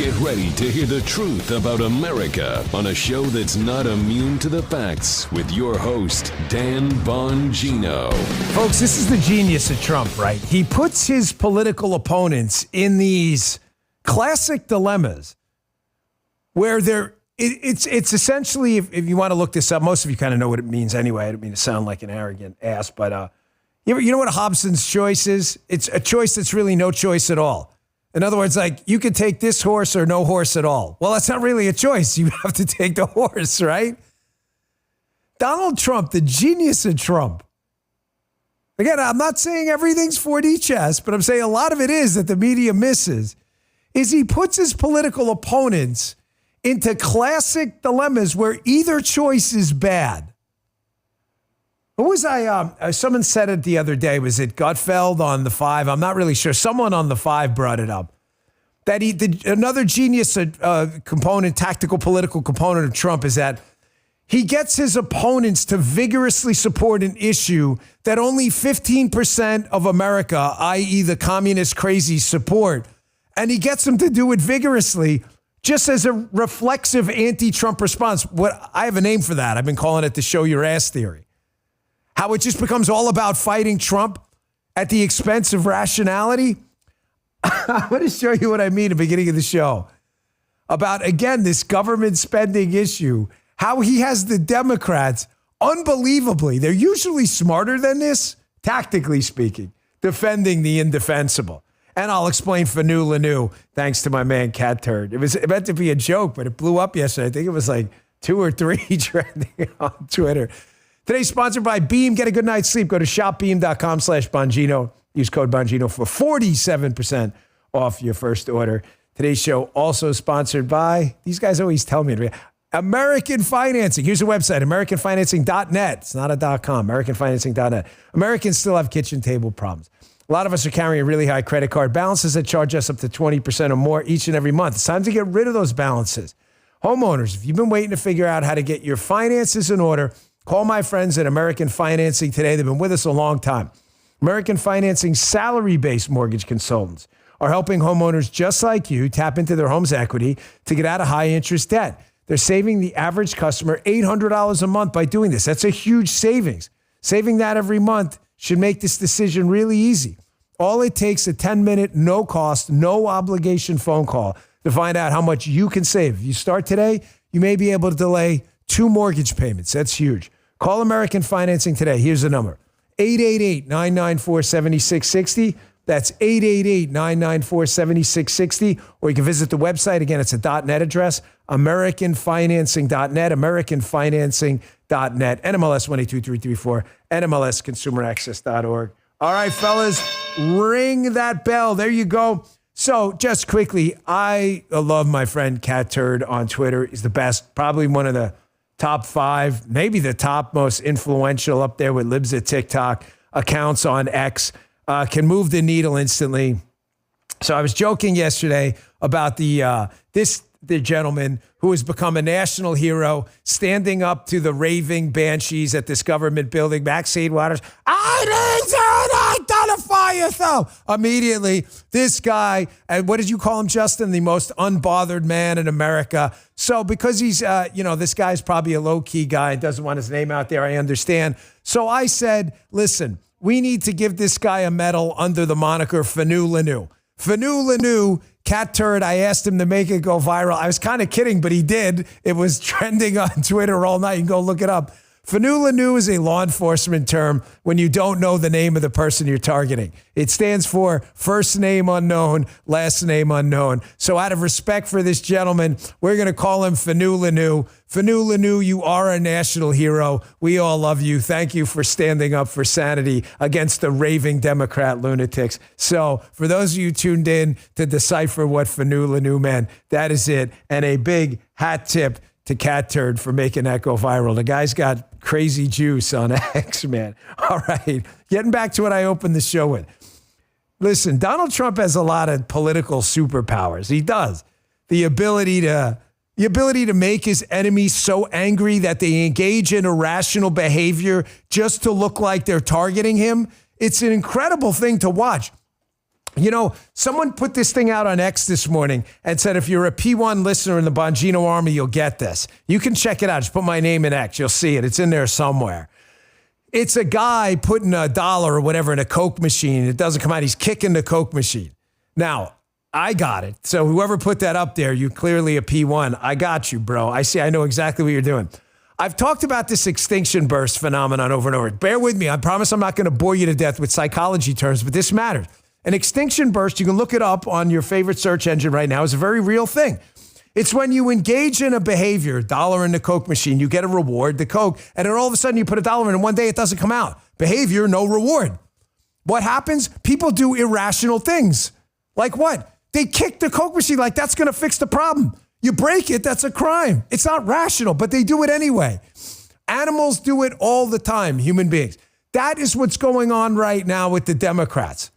Get ready to hear the truth about America on a show that's not immune to the facts with your host, Dan Bongino. Folks, this is the genius of Trump, right? He puts his political opponents in these classic dilemmas where it's essentially, if you want to look this up, most of you kind of know what it means anyway. I don't mean to sound like an arrogant ass, but you know what Hobson's choice is? It's a choice that's really no choice at all. In other words, like, you could take this horse or no horse at all. Well, that's not really a choice. You have to take the horse, right? Donald Trump, the genius of Trump. Again, I'm not saying everything's 4D chess, but I'm saying a lot of it is that the media misses, is he puts his political opponents into classic dilemmas where either choice is bad. What was someone said it the other day. Was it Gutfeld on the 5? I'm not really sure. Someone on the 5 brought it up. That another genius component, tactical political component of Trump is that he gets his opponents to vigorously support an issue that only 15% of America, i.e. the communist crazy, support. And he gets them to do it vigorously just as a reflexive anti-Trump response. I have a name for that. I've been calling it the show your ass theory. How it just becomes all about fighting Trump at the expense of rationality. I'm going to show you what I mean at the beginning of the show about, again, this government spending issue, how he has the Democrats, unbelievably, they're usually smarter than this, tactically speaking, defending the indefensible. And I'll explain Fanu Lanu, thanks to my man Cat Turd. It was meant to be a joke, but it blew up yesterday. I think it was like 2 or 3 trending on Twitter. Today's sponsored by Beam. Get a good night's sleep. Go to shopbeam.com/Bongino. Use code Bongino for 47% off your first order. Today's show also sponsored by, these guys always tell me, American Financing. Here's a website, AmericanFinancing.net. It's not a .com, AmericanFinancing.net. Americans still have kitchen table problems. A lot of us are carrying really high credit card balances that charge us up to 20% or more each and every month. It's time to get rid of those balances. Homeowners, if you've been waiting to figure out how to get your finances in order, call my friends at American Financing today. They've been with us a long time. American Financing salary-based mortgage consultants are helping homeowners just like you tap into their home's equity to get out of high-interest debt. They're saving the average customer $800 a month by doing this. That's a huge savings. Saving that every month should make this decision really easy. All it takes, a 10-minute, no-cost, no-obligation phone call to find out how much you can save. If you start today, you may be able to delay 2 mortgage payments. That's huge. Call American Financing today. Here's the number, 888-994-7660. That's 888-994-7660. Or you can visit the website. Again, it's a .net address, AmericanFinancing.net, AmericanFinancing.net, NMLS 122334, NMLSConsumerAccess.org. All right, fellas, ring that bell. There you go. So just quickly, I love my friend Cat Turd on Twitter. He's the best, probably one of the top 5, maybe the top most influential, up there with Libs at TikTok, accounts on X, can move the needle instantly. So I was joking yesterday about the gentleman who has become a national hero, standing up to the raving banshees at this government building, Maxine Waters. I need to identify yourself. Immediately, this guy, and what did you call him, Justin? The most unbothered man in America. So because he's, this guy's probably a low-key guy, doesn't want his name out there, I understand. So I said, listen, we need to give this guy a medal under the moniker Fanu Lanu. Fanu Lanu, Cat Turd, I asked him to make it go viral. I was kind of kidding, but he did. It was trending on Twitter all night. You can go look it up. Fanu Lanu is a law enforcement term when you don't know the name of the person you're targeting. It stands for first name unknown, last name unknown. So out of respect for this gentleman, we're going to call him Fanu Lanu. Fanu Lanu, you are a national hero. We all love you. Thank you for standing up for sanity against the raving Democrat lunatics. So for those of you tuned in to decipher what Fanu Lanu meant, that is it. And a big hat tip to Cat Turd for making that go viral. The guy's got crazy juice on X, man. All right, getting back to what I opened the show with. Listen, Donald Trump has a lot of political superpowers. He does. The ability to make his enemies so angry that they engage in irrational behavior just to look like they're targeting him. It's an incredible thing to watch. You know, someone put this thing out on X this morning and said, if you're a P1 listener in the Bongino Army, you'll get this. You can check it out. Just put my name in X. You'll see it. It's in there somewhere. It's a guy putting $1 or whatever in a Coke machine. It doesn't come out. He's kicking the Coke machine. Now, I got it. So whoever put that up there, you clearly a P1. I got you, bro. I know exactly what you're doing. I've talked about this extinction burst phenomenon over and over. Bear with me. I promise I'm not going to bore you to death with psychology terms, but this matters. An extinction burst, you can look it up on your favorite search engine right now, is a very real thing. It's when you engage in a behavior, $1 in the Coke machine, you get a reward, the Coke, and then all of a sudden you put $1 in and one day it doesn't come out. Behavior, no reward. What happens? People do irrational things. Like what? They kick the Coke machine like that's going to fix the problem. You break it, that's a crime. It's not rational, but they do it anyway. Animals do it all the time, human beings. That is what's going on right now with the Democrats.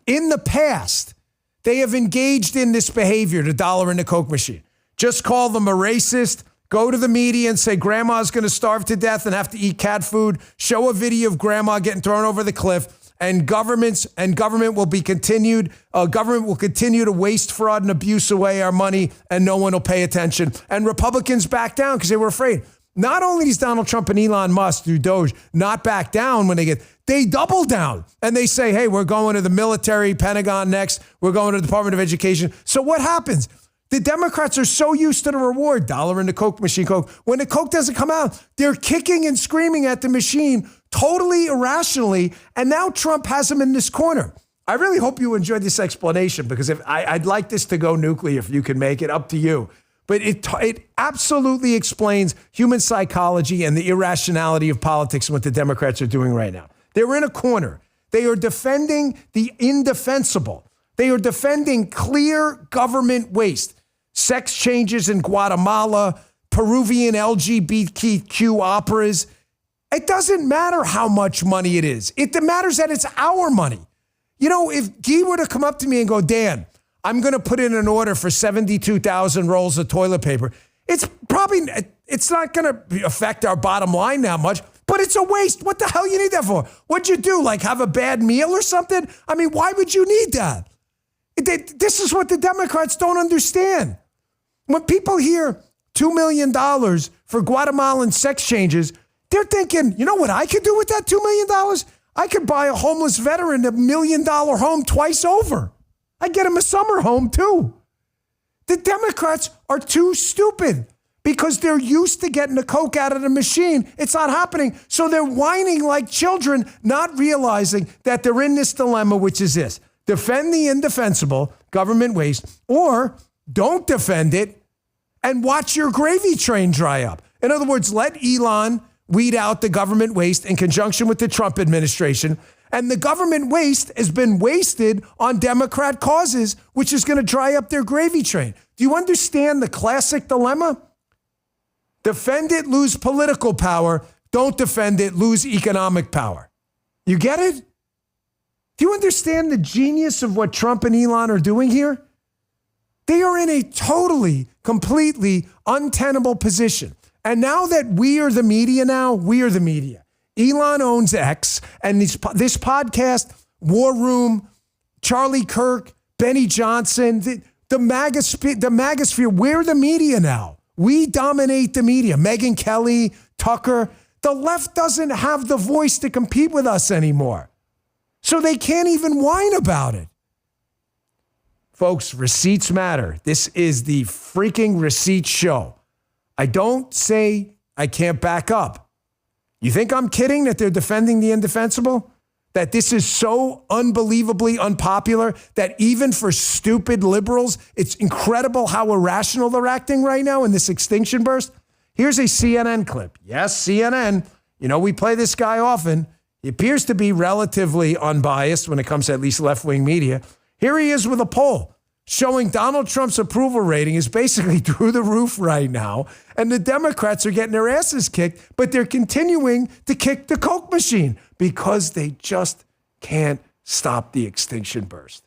In the past, they have engaged in this behavior, the $1 in the Coke machine. Just call them a racist, go to the media and say grandma's going to starve to death and have to eat cat food, show a video of grandma getting thrown over the cliff, and government will continue to waste, fraud, and abuse away our money, and no one will pay attention. And Republicans back down because they were afraid. Not only does Donald Trump and Elon Musk through Doge not back down when they double down and they say, hey, we're going to the military, Pentagon next. We're going to the Department of Education. So what happens? The Democrats are so used to the reward, $1 in the Coke machine, Coke. When the Coke doesn't come out, they're kicking and screaming at the machine totally irrationally. And now Trump has them in this corner. I really hope you enjoyed this explanation because I'd like this to go nuclear if you can make it, up to you. But it absolutely explains human psychology and the irrationality of politics and what the Democrats are doing right now. They're in a corner. They are defending the indefensible. They are defending clear government waste. Sex changes in Guatemala, Peruvian LGBTQ operas. It doesn't matter how much money it is. It matters that it's our money. You know, if Guy were to come up to me and go, Dan, I'm going to put in an order for 72,000 rolls of toilet paper. It's not going to affect our bottom line that much, but it's a waste. What the hell you need that for? What'd you do? Like have a bad meal or something? I mean, why would you need that? This is what the Democrats don't understand. When people hear $2 million for Guatemalan sex changes, they're thinking, you know what I could do with that $2 million? I could buy a homeless veteran $1 million home twice over. I get him a summer home too. The Democrats are too stupid because they're used to getting the Coke out of the machine. It's not happening. So they're whining like children, not realizing that they're in this dilemma, which is this: defend the indefensible, government waste, or don't defend it and watch your gravy train dry up. In other words, let Elon weed out the government waste in conjunction with the Trump administration. And the government waste has been wasted on Democrat causes, which is going to dry up their gravy train. Do you understand the classic dilemma? Defend it, lose political power. Don't defend it, lose economic power. You get it? Do you understand the genius of what Trump and Elon are doing here? They are in a totally, completely untenable position. And now that we are the media Elon owns X, and this podcast, War Room, Charlie Kirk, Benny Johnson, the Magasphere, we're the media now. We dominate the media. Megyn Kelly, Tucker. The left doesn't have the voice to compete with us anymore. So they can't even whine about it. Folks, receipts matter. This is the freaking receipt show. I don't say I can't back up. You think I'm kidding that they're defending the indefensible? That this is so unbelievably unpopular that even for stupid liberals, it's incredible how irrational they're acting right now in this extinction burst? Here's a CNN clip. Yes, CNN. You know, we play this guy often. He appears to be relatively unbiased when it comes to at least left-wing media. Here he is with a poll showing Donald Trump's approval rating is basically through the roof right now. And the Democrats are getting their asses kicked, but they're continuing to kick the Coke machine because they just can't stop the extinction burst.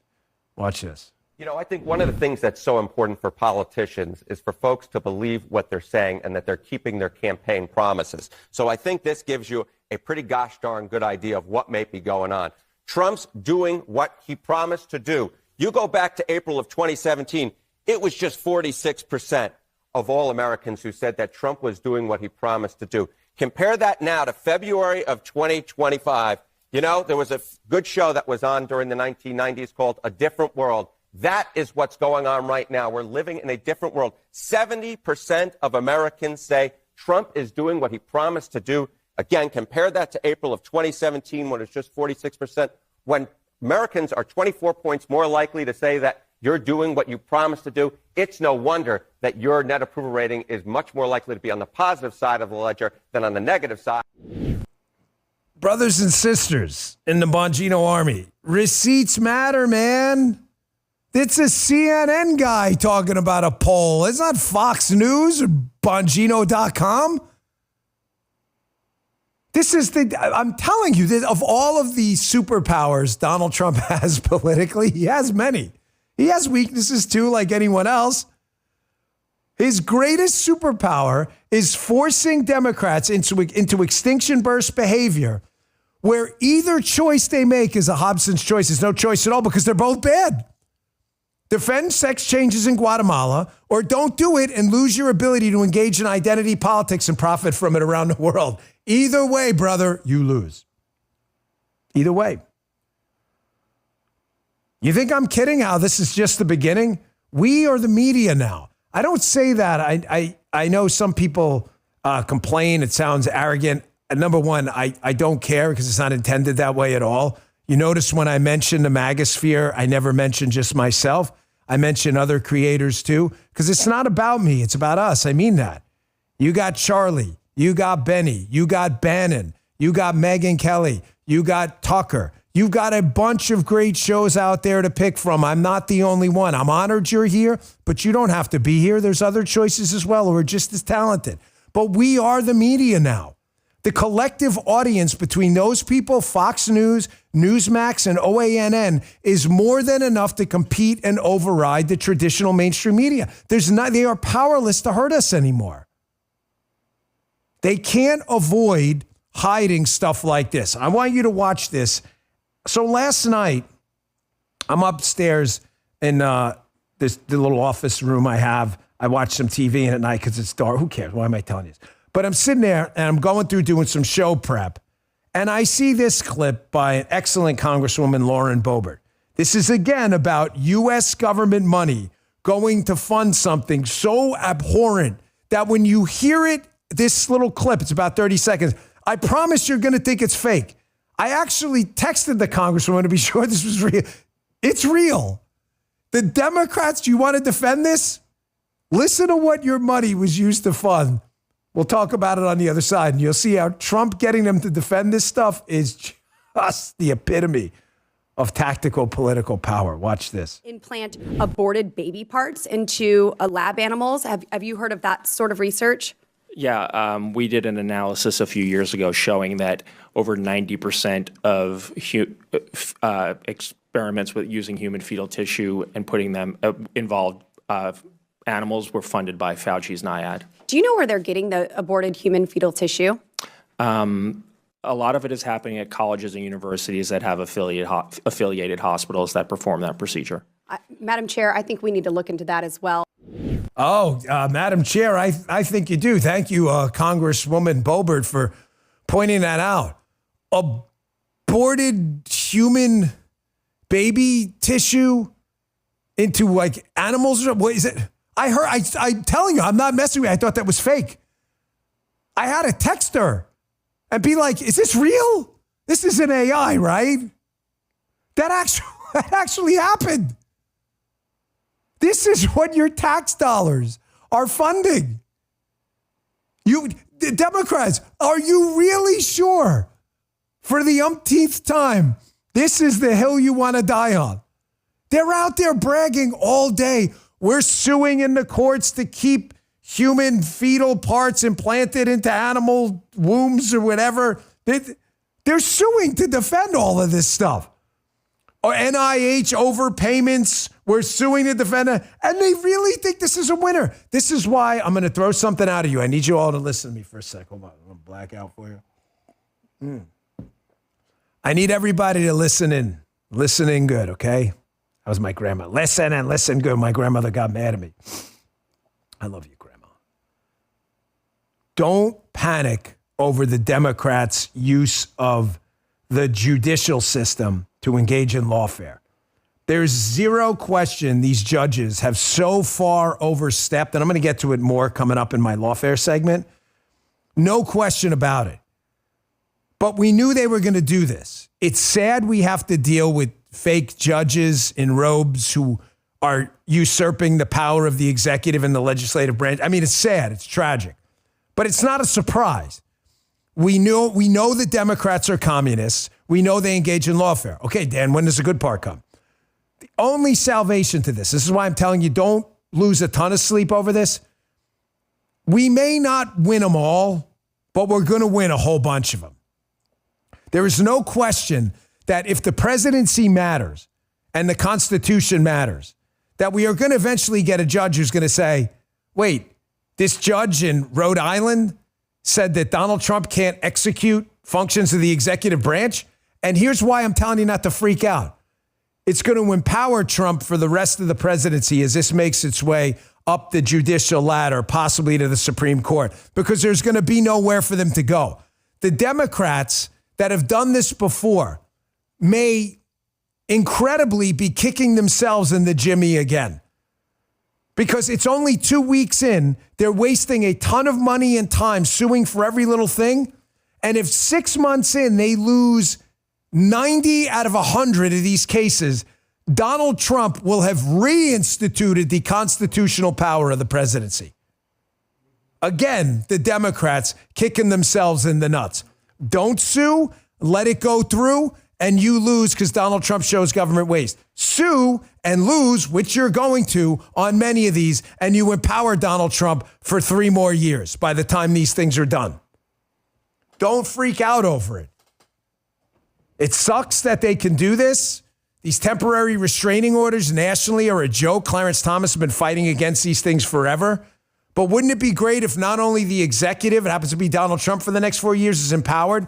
Watch this. You know, I think one of the things that's so important for politicians is for folks to believe what they're saying and that they're keeping their campaign promises. So I think this gives you a pretty gosh darn good idea of what may be going on. Trump's doing what he promised to do. You go back to April of 2017, it was just 46% of all Americans who said that Trump was doing what he promised to do. Compare that now to February of 2025. You know, there was a good show that was on during the 1990s called A Different World. That is what's going on right now. We're living in a different world. 70% of Americans say Trump is doing what he promised to do. Again, compare that to April of 2017 when it's just 46%. When Americans are 24 points more likely to say that you're doing what you promised to do, it's no wonder that your net approval rating is much more likely to be on the positive side of the ledger than on the negative side. Brothers and sisters in the Bongino Army, receipts matter, man. It's a CNN guy talking about a poll. It's not Fox News or Bongino.com. I'm telling you, of all of the superpowers Donald Trump has politically, he has many. He has weaknesses too, like anyone else. His greatest superpower is forcing Democrats into extinction burst behavior, where either choice they make is a Hobson's choice. There's no choice at all because they're both bad. Defend sex changes in Guatemala, or don't do it and lose your ability to engage in identity politics and profit from it around the world. Either way, brother, you lose. Either way. You think I'm kidding how this is just the beginning? We are the media now. I don't say that. I know some people complain. It sounds arrogant. And number one, I don't care because it's not intended that way at all. You notice when I mention the Magosphere, I never mention just myself. I mention other creators too, because it's not about me. It's about us. I mean that. You got Charlie. You got Benny. You got Bannon. You got Megyn Kelly. You got Tucker. You've got a bunch of great shows out there to pick from. I'm not the only one. I'm honored you're here, but you don't have to be here. There's other choices as well who are just as talented. But we are the media now. The collective audience between those people, Fox News, Newsmax, and OANN, is more than enough to compete and override the traditional mainstream media. They are powerless to hurt us anymore. They can't avoid hiding stuff like this. I want you to watch this. So last night, I'm upstairs in the little office room I have. I watch some TV in at night because it's dark. Who cares? Why am I telling you this? But I'm sitting there and I'm going through doing some show prep. And I see this clip by an excellent Congresswoman, Lauren Boebert. This is, again, about U.S. government money going to fund something so abhorrent that when you hear it, this little clip, it's about 30 seconds, I promise you're going to think it's fake. I actually texted the Congresswoman to be sure this was real. It's real. The Democrats, do you want to defend this? Listen to what your money was used to fund. We'll talk about it on the other side, and you'll see how Trump getting them to defend this stuff is just the epitome of tactical political power. Watch this. Implant aborted baby parts into lab animals. Have you heard of that sort of research? Yeah, we did an analysis a few years ago showing that over 90% of experiments with using human fetal tissue and putting them involved animals were funded by Fauci's NIAID. Do you know where they're getting the aborted human fetal tissue? A lot of it is happening at colleges and universities that have affiliated hospitals that perform that procedure. Madam Chair, I think we need to look into that as well. Oh, Madam Chair, I think you do. Thank you, Congresswoman Boebert, for pointing that out. Aborted human baby tissue into like animals? What is it? I'm telling you, I'm not messing with you. I thought that was fake. I had to text her and be like, is this real? This is an AI, right? That actually happened. This is what your tax dollars are funding. The Democrats, are you really sure for the umpteenth time this is the hill you want to die on? They're out there bragging all day. We're suing in the courts to keep human fetal parts implanted into animal wombs or whatever. They're suing to defend all of this stuff. Or NIH overpayments, we're suing to defend it. And they really think this is a winner. This is why I'm going to throw something out of you. I need you all to listen to me for a sec. Hold on. I'm going to black out for you. I need everybody to listen in. Listen in good, okay? That was my grandma. Listen and listen good. My grandmother got mad at me. I love you, Grandma. Don't panic over the Democrats' use of the judicial system to engage in lawfare. There's zero question these judges have so far overstepped, and I'm going to get to it more coming up in my lawfare segment. No question about it. But we knew they were going to do this. It's sad we have to deal with fake judges in robes who are usurping the power of the executive and the legislative branch. I mean, it's sad. It's tragic. But it's not a surprise. We know the Democrats are communists. We know they engage in lawfare. Okay, Dan, when does the good part come? The only salvation to this is why I'm telling you, don't lose a ton of sleep over this. We may not win them all, but we're going to win a whole bunch of them. There is no question that if the presidency matters and the Constitution matters, that we are going to eventually get a judge who's going to say, wait, this judge in Rhode Island said that Donald Trump can't execute functions of the executive branch. And here's why I'm telling you not to freak out. It's going to empower Trump for the rest of the presidency as this makes its way up the judicial ladder, possibly to the Supreme Court, because there's going to be nowhere for them to go. The Democrats that have done this before may incredibly be kicking themselves in the jimmy again. Because it's only 2 weeks in, they're wasting a ton of money and time suing for every little thing. And if 6 months in, they lose 90 out of 100 of these cases, Donald Trump will have reinstituted the constitutional power of the presidency. Again, the Democrats kicking themselves in the nuts. Don't sue, let it go through, and you lose because Donald Trump shows government waste. Sue and lose, which you're going to on many of these, and you empower Donald Trump for 3 more years by the time these things are done. Don't freak out over it. It sucks that they can do this. These temporary restraining orders nationally are a joke. Clarence Thomas has been fighting against these things forever. But wouldn't it be great if not only the executive, it happens to be Donald Trump for the next 4 years, is empowered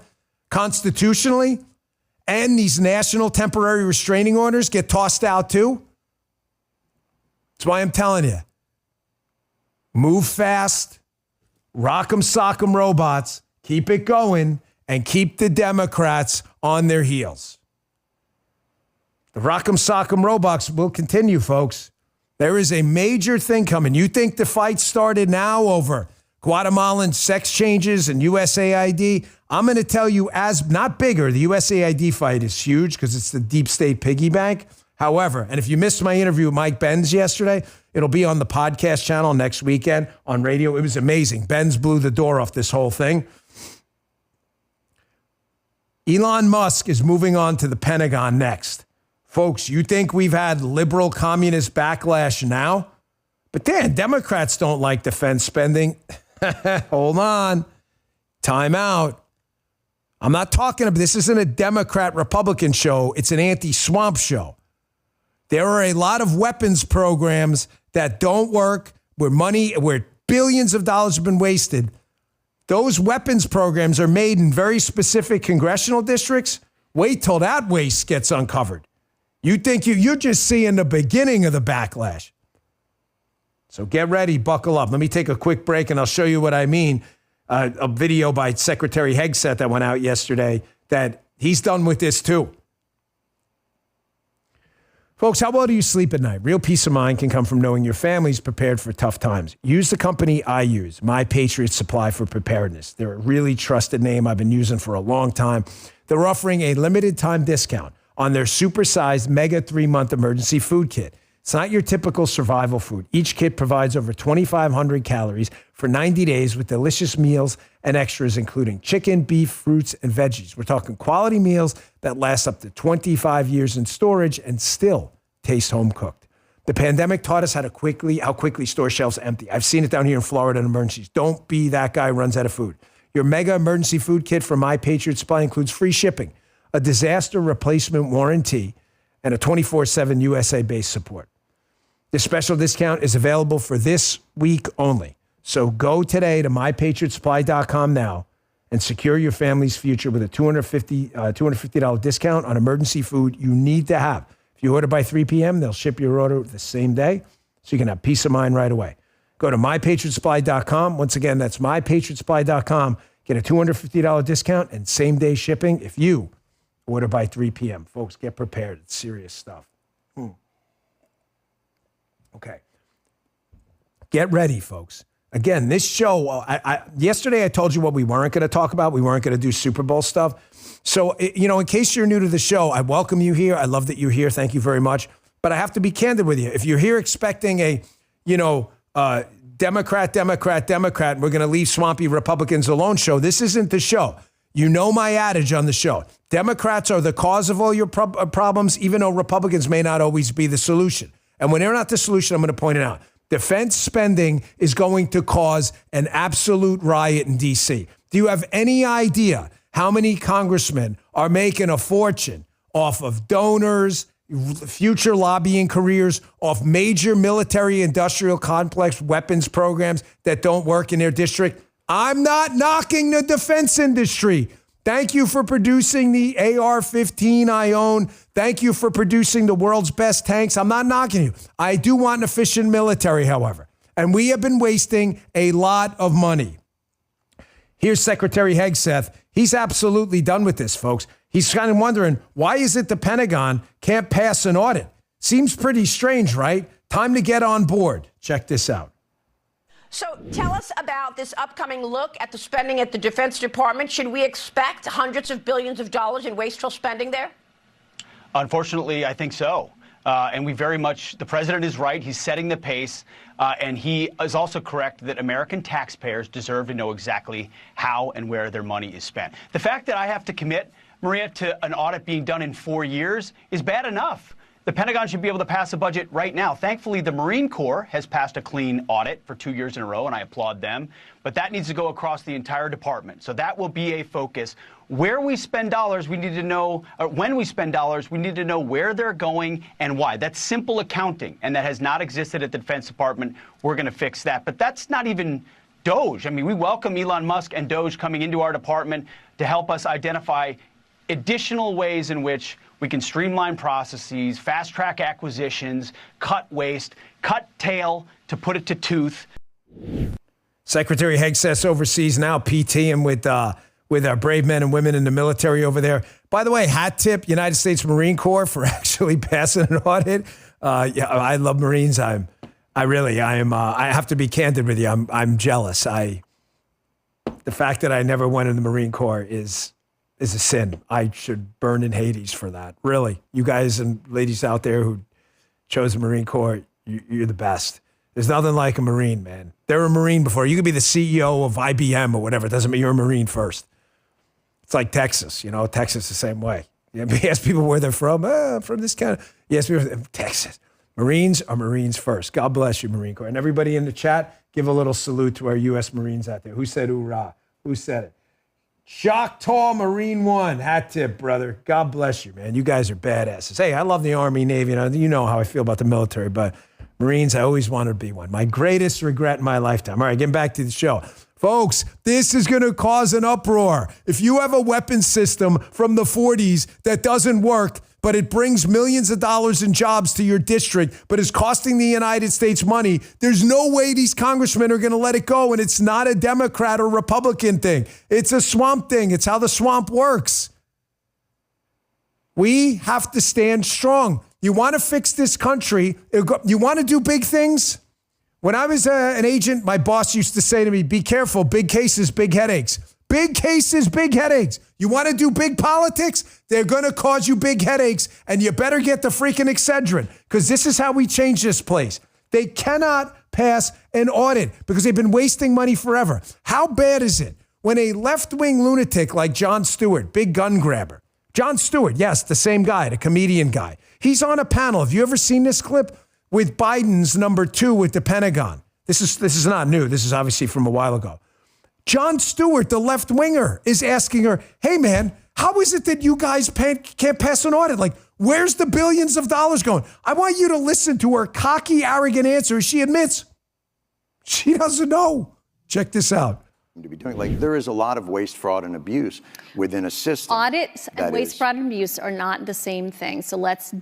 constitutionally, and these national temporary restraining orders get tossed out too? That's why I'm telling you, move fast, rock'em sock'em robots, keep it going, and keep the Democrats on their heels. The rock'em sock'em robots will continue, folks. There is a major thing coming. You think the fight started now over Guatemalan sex changes and USAID? I'm going to tell you, as not bigger, the USAID fight is huge because it's the deep state piggy bank. However, and if you missed my interview with Mike Benz yesterday, it'll be on the podcast channel next weekend on radio. It was amazing. Benz blew the door off this whole thing. Elon Musk is moving on to the Pentagon next. Folks, you think we've had liberal communist backlash now? But then Democrats don't like defense spending. Hold on. Time out. I'm not talking about, this isn't a Democrat-Republican show. It's an anti-swamp show. There are a lot of weapons programs that don't work, where billions of dollars have been wasted. Those weapons programs are made in very specific congressional districts. Wait till that waste gets uncovered. You think you're just seeing the beginning of the backlash. So get ready, buckle up. Let me take a quick break and I'll show you what I mean. A video by Secretary Hegseth that went out yesterday that he's done with this too. Folks, how well do you sleep at night? Real peace of mind can come from knowing your family's prepared for tough times. Use the company I use, My Patriot Supply for Preparedness. They're a really trusted name I've been using for a long time. They're offering a limited time discount on their supersized mega 3-month emergency food kit. It's not your typical survival food. Each kit provides over 2,500 calories for 90 days with delicious meals and extras, including chicken, beef, fruits, and veggies. We're talking quality meals that last up to 25 years in storage and still taste home cooked. The pandemic taught us how quickly store shelves empty. I've seen it down here in Florida in emergencies. Don't be that guy who runs out of food. Your mega emergency food kit from My Patriot Supply includes free shipping, a disaster replacement warranty, and a 24/7 USA-based support. This special discount is available for this week only. So go today to mypatriotsupply.com now and secure your family's future with a $250 discount on emergency food you need to have. If you order by 3 p.m., they'll ship your order the same day, so you can have peace of mind right away. Go to mypatriotsupply.com. Once again, that's mypatriotsupply.com. Get a $250 discount and same-day shipping if you order by 3 p.m. Folks, get prepared. It's serious stuff. Okay. Get ready, folks. Again, this show, yesterday I told you what we weren't going to talk about. We weren't going to do Super Bowl stuff. So, in case you're new to the show, I welcome you here. I love that you're here. Thank you very much. But I have to be candid with you. If you're here expecting a, Democrat, and we're going to leave swampy Republicans alone show, this isn't the show. You know my adage on the show. Democrats are the cause of all your problems, even though Republicans may not always be the solution. And when they're not the solution, I'm going to point it out. Defense spending is going to cause an absolute riot in D.C. Do you have any idea how many congressmen are making a fortune off of donors, future lobbying careers, off major military industrial complex weapons programs that don't work in their district? I'm not knocking the defense industry. Thank you for producing the AR-15 I own. Thank you for producing the world's best tanks. I'm not knocking you. I do want an efficient military, however. And we have been wasting a lot of money. Here's Secretary Hegseth. He's absolutely done with this, folks. He's kind of wondering, why is it the Pentagon can't pass an audit? Seems pretty strange, right? Time to get on board. Check this out. So tell us about this upcoming look at the spending at the Defense Department. Should we expect hundreds of billions of dollars in wasteful spending there? Unfortunately, I think so. And the president is right. He's setting the pace. And he is also correct that American taxpayers deserve to know exactly how and where their money is spent. The fact that I have to commit, Maria, to an audit being done in 4 years is bad enough. The Pentagon should be able to pass a budget right now. Thankfully, the Marine Corps has passed a clean audit for 2 years in a row, and I applaud them. But that needs to go across the entire department. So that will be a focus. Where we spend dollars, we need to know, when we spend dollars, we need to know where they're going and why. That's simple accounting, and that has not existed at the Defense Department. We're going to fix that. But that's not even Doge. I mean, we welcome Elon Musk and Doge coming into our department to help us identify additional ways in which we can streamline processes, fast-track acquisitions, cut waste, cut tail to put it to tooth. Secretary Hegseth oversees now PTing with our brave men and women in the military over there. By the way, hat tip United States Marine Corps for actually passing an audit. Yeah, I love Marines. I have to be candid with you. I'm jealous. The fact that I never went in the Marine Corps is a sin. I should burn in Hades for that. Really. You guys and ladies out there who chose the Marine Corps, you're the best. There's nothing like a Marine, man. They're a Marine before. You could be the CEO of IBM or whatever. It doesn't mean you're a Marine first. It's like Texas. Texas the same way. You ask people where they're from. I'm from this kind of. Yes, we're from Texas. Marines are Marines first. God bless you, Marine Corps. And everybody in the chat, give a little salute to our U.S. Marines out there. Who said hoorah? Who said it? Choctaw Marine One, hat tip, brother. God bless you, man. You guys are badasses. Hey, I love the Army, Navy, and you know how I feel about the military, but Marines, I always wanted to be one. My greatest regret in my lifetime. All right, getting back to the show. Folks, this is going to cause an uproar. If you have a weapon system from the 40s that doesn't work, but it brings millions of dollars in jobs to your district, but is costing the United States money, there's no way these congressmen are going to let it go. And it's not a Democrat or Republican thing. It's a swamp thing. It's how the swamp works. We have to stand strong. You want to fix this country? You want to do big things? When I was an agent, my boss used to say to me, be careful, big cases, big headaches. Big cases, big headaches. You want to do big politics? They're going to cause you big headaches, and you better get the freaking Excedrin, because this is how we change this place. They cannot pass an audit because they've been wasting money forever. How bad is it when a left-wing lunatic like Jon Stewart, big gun grabber, Jon Stewart, yes, the same guy, the comedian guy, he's on a panel. Have you ever seen this clip? With Biden's number 2 with the Pentagon. This is not new. This is obviously from a while ago. Jon Stewart, the left winger, is asking her, hey, man, how is it that you guys can't pass an audit? Like, where's the billions of dollars going? I want you to listen to her cocky, arrogant answer. She admits she doesn't know. Check this out. to be doing. Like, there is a lot of waste, fraud, and abuse within a system. Audits and waste, fraud, and abuse are not the same thing. So let's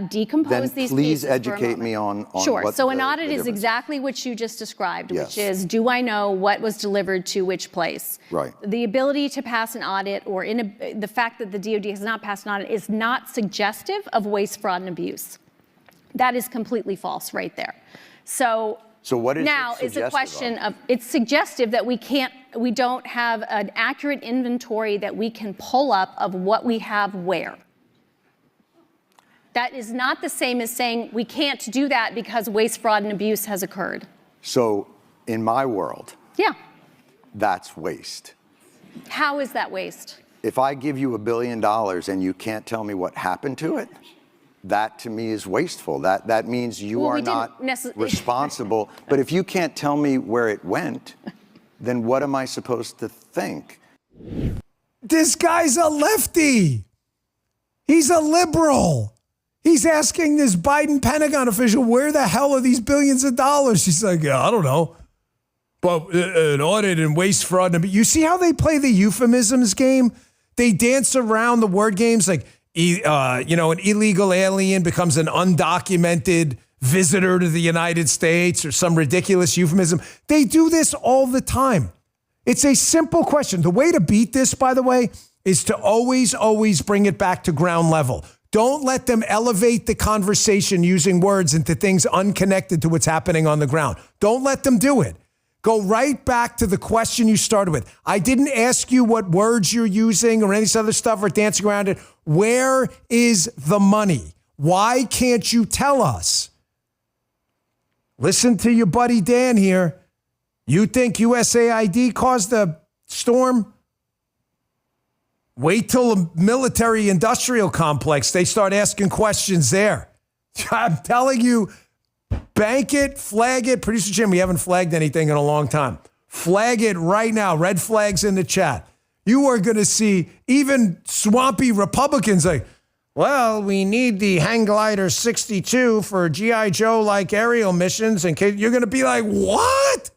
decompose these pieces. Then please educate me on Sure. What so an audit is exactly what you just described, yes. which is, do I know what was delivered to which place? Right. The ability to pass an audit or the fact that the DOD has not passed an audit is not suggestive of waste, fraud, and abuse. That is completely false right there. So what is now it's a question of, it's suggestive that we don't have an accurate inventory that we can pull up of what we have where. That is not the same as saying we can't do that because waste, fraud, and abuse has occurred. So in my world, yeah, that's waste. How is that waste? If I give you $1 billion and you can't tell me what happened to it, that to me is wasteful. That means you are not responsible. But if you can't tell me where it went, then what am I supposed to think? This guy's a lefty. He's a liberal. He's asking this Biden Pentagon official, where the hell are these billions of dollars? She's like, yeah, I don't know. But an audit and waste, fraud. You see how they play the euphemisms game? They dance around the word games like, an illegal alien becomes an undocumented visitor to the United States or some ridiculous euphemism. They do this all the time. It's a simple question. The way to beat this, by the way, is to always bring it back to ground level. Don't let them elevate the conversation using words into things unconnected to what's happening on the ground. Don't let them do it. Go right back to the question you started with. I didn't ask you what words you're using or any other stuff or dancing around it. Where is the money? Why can't you tell us? Listen to your buddy Dan here. You think USAID caused the storm? Wait till a military-industrial complex. They start asking questions there. I'm telling you, bank it, flag it. Producer Jim, we haven't flagged anything in a long time. Flag it right now. Red flags in the chat. You are going to see even swampy Republicans like, well, we need the Hang Glider 62 for G.I. Joe-like aerial missions. And you're going to be like, what?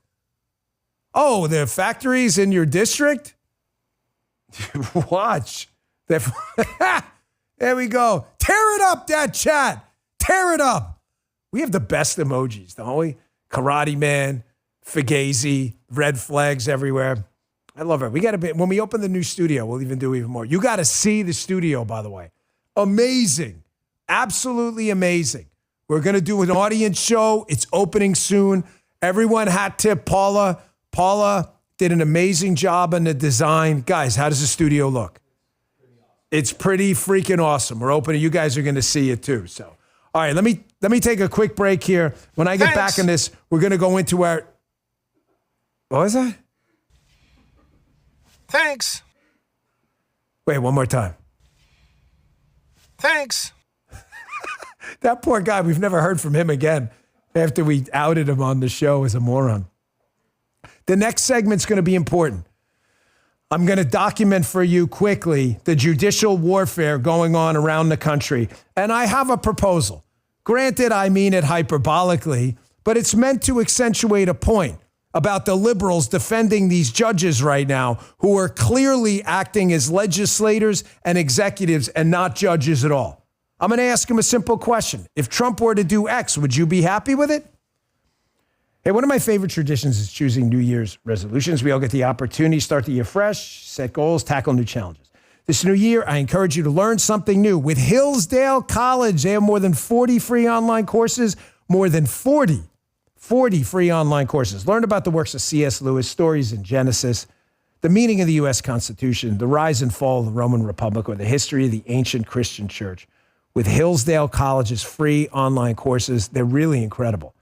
Oh, the factories in your district? Watch. There we go. Tear it up, that chat. Tear it up. We have the best emojis, don't we? Karate Man, Fugazi, red flags everywhere. I love it. We got to be, when we open the new studio, we'll even do even more. You got to see the studio, by the way. Amazing. Absolutely amazing. We're going to do an audience show. It's opening soon. Everyone hat tip Paula. Paula did an amazing job on the design. Guys, how does the studio look? It's pretty freaking awesome. We're opening. You guys are going to see it too. So, all right, let me take a quick break here. When I get back in this, we're going to go into our, what was that? Thanks. Wait, one more time. Thanks. That poor guy, we've never heard from him again after we outed him on the show as a moron. The next segment's going to be important. I'm going to document for you quickly the judicial warfare going on around the country. And I have a proposal. Granted, I mean it hyperbolically, but it's meant to accentuate a point about the liberals defending these judges right now who are clearly acting as legislators and executives and not judges at all. I'm going to ask him a simple question. If Trump were to do X, would you be happy with it? Hey, one of my favorite traditions is choosing New Year's resolutions. We all get the opportunity to start the year fresh, set goals, tackle new challenges. This new year, I encourage you to learn something new. With Hillsdale College, they have more than 40 free online courses, more than 40 free online courses. Learn about the works of C.S. Lewis, stories in Genesis, the meaning of the U.S. Constitution, the rise and fall of the Roman Republic, or the history of the ancient Christian church. With Hillsdale College's free online courses, they're really incredible.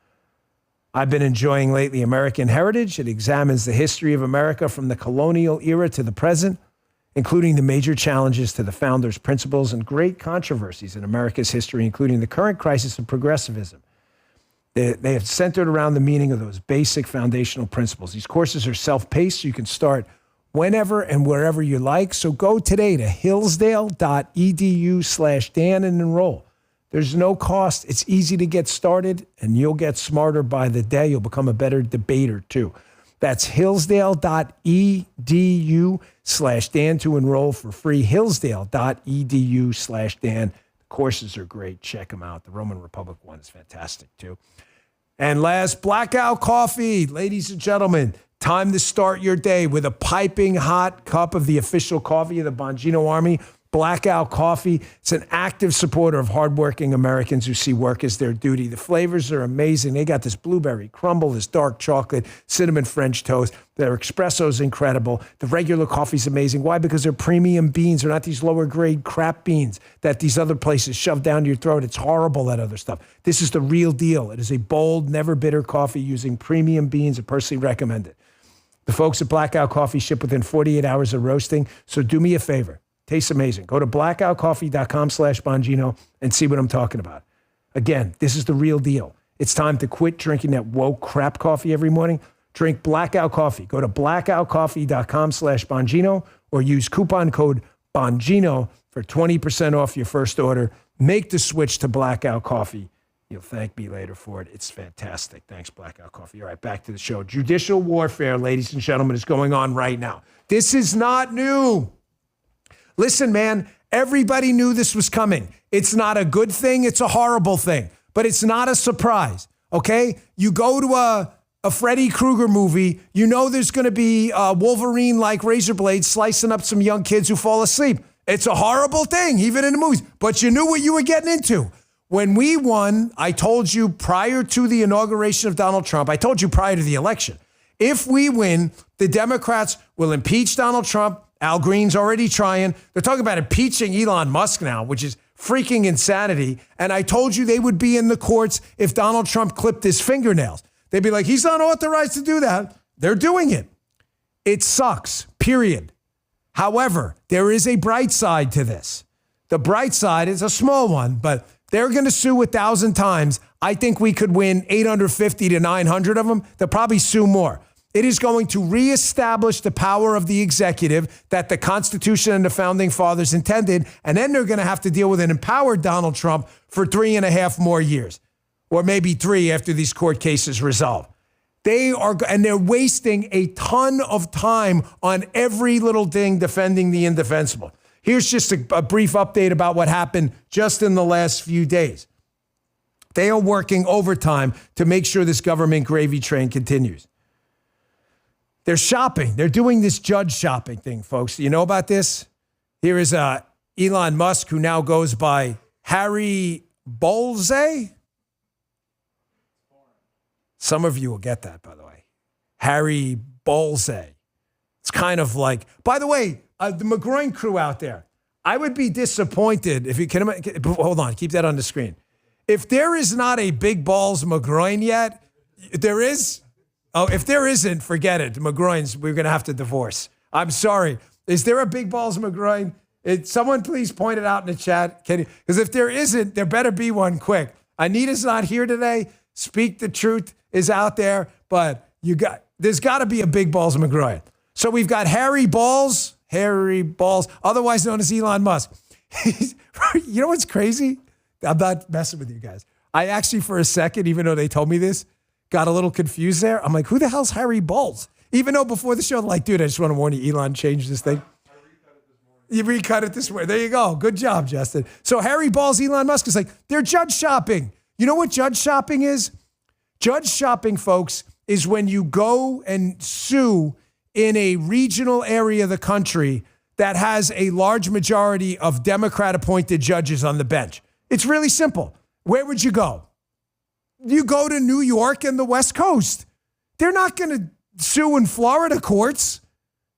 I've been enjoying lately American Heritage. It examines the history of America from the colonial era to the present, including the major challenges to the founders' principles and great controversies in America's history, including the current crisis of progressivism. They have centered around the meaning of those basic foundational principles. These courses are self-paced. So you can start whenever and wherever you like. So go today to hillsdale.edu/Dan and enroll. There's no cost. It's easy to get started, and you'll get smarter by the day. You'll become a better debater, too. That's hillsdale.edu/Dan to enroll for free. Hillsdale.edu/Dan. The courses are great. Check them out. The Roman Republic one is fantastic, too. And last, Blackout Coffee. Ladies and gentlemen, time to start your day with a piping hot cup of the official coffee of the Bongino Army. Blackout Coffee. It's an active supporter of hardworking Americans who see work as their duty. The flavors are amazing. They got this blueberry crumble, this dark chocolate, cinnamon French toast. Their espresso is incredible. The regular coffee is amazing. Why? Because they're premium beans. They're not these lower grade crap beans that these other places shove down your throat. It's horrible, that other stuff. This is the real deal. It is a bold, never bitter coffee using premium beans. I personally recommend it. The folks at Blackout Coffee ship within 48 hours of roasting. So do me a favor. Tastes amazing. Go to blackoutcoffee.com/Bongino and see what I'm talking about. Again, this is the real deal. It's time to quit drinking that woke crap coffee every morning. Drink Blackout Coffee. Go to blackoutcoffee.com/Bongino or use coupon code Bongino for 20% off your first order. Make the switch to Blackout Coffee. You'll thank me later for it. It's fantastic. Thanks, Blackout Coffee. All right, back to the show. Judicial warfare, ladies and gentlemen, is going on right now. This is not new. Listen, man, everybody knew this was coming. It's not a good thing. It's a horrible thing, but it's not a surprise, okay? You go to a Freddy Krueger movie, you know there's going to be Wolverine like razor blades slicing up some young kids who fall asleep. It's a horrible thing, even in the movies, but you knew what you were getting into. When we won, I told you prior to the inauguration of Donald Trump, I told you prior to the election, if we win, the Democrats will impeach Donald Trump. Al Green's already trying. They're talking about impeaching Elon Musk now, which is freaking insanity. And I told you they would be in the courts if Donald Trump clipped his fingernails. They'd be like, he's not authorized to do that. They're doing it. It sucks, period. However, there is a bright side to this. The bright side is a small one, but they're going to sue 1,000 times. I think we could win 850 to 900 of them. They'll probably sue more. It is going to reestablish the power of the executive that the Constitution and the Founding Fathers intended, and then they're going to have to deal with an empowered Donald Trump for 3.5 more years, or maybe 3 after these court cases resolve. They're wasting a ton of time on every little thing defending the indefensible. Here's just a brief update about what happened just in the last few days. They are working overtime to make sure this government gravy train continues. They're shopping. They're doing this judge shopping thing, folks. Do you know about this? Here is Elon Musk, who now goes by Harry Bolze. Some of you will get that, by the way. Harry Bolze. It's kind of like, by the way, the McGroin crew out there, I would be disappointed if you can, hold on, keep that on the screen. If there is not a Big Balls McGroin yet, there is. Oh, if there isn't, forget it. McGroin's, we're going to have to divorce. I'm sorry. Is there a Big Balls McGroin? Someone please point it out in the chat. Because if there isn't, there better be one quick. Anita's not here today. Speak the Truth is out there, but there's got to be a Big Balls McGroin. So we've got Harry Balls, otherwise known as Elon Musk. You know what's crazy? I'm not messing with you guys. I actually, for a second, even though they told me this, got a little confused there. I'm like, who the hell's Harry Balls? Even though before the show, I'm like, dude, I just want to warn you, Elon changed this thing. You recut it this way. There you go. Good job, Justin. So Harry Balls, Elon Musk is like, they're judge shopping. You know what judge shopping is? Judge shopping, folks, is when you go and sue in a regional area of the country that has a large majority of Democrat-appointed judges on the bench. It's really simple. Where would you go? You go to New York and the West Coast. They're not going to sue in Florida courts.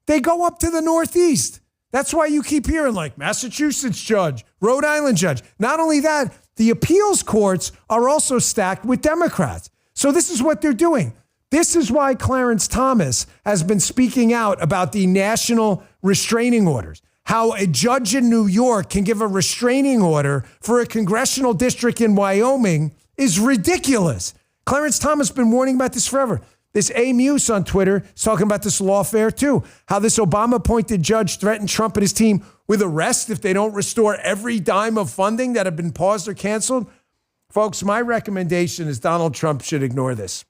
They go up to the Northeast. That's why you keep hearing like Massachusetts judge, Rhode Island judge. Not only that, the appeals courts are also stacked with Democrats. So this is what they're doing. This is why Clarence Thomas has been speaking out about the national restraining orders. How a judge in New York can give a restraining order for a congressional district in Wyoming is ridiculous. Clarence Thomas has been warning about this forever. This A. Muse on Twitter is talking about this lawfare too. How this Obama-appointed judge threatened Trump and his team with arrest if they don't restore every dime of funding that have been paused or canceled. Folks, my recommendation is Donald Trump should ignore this.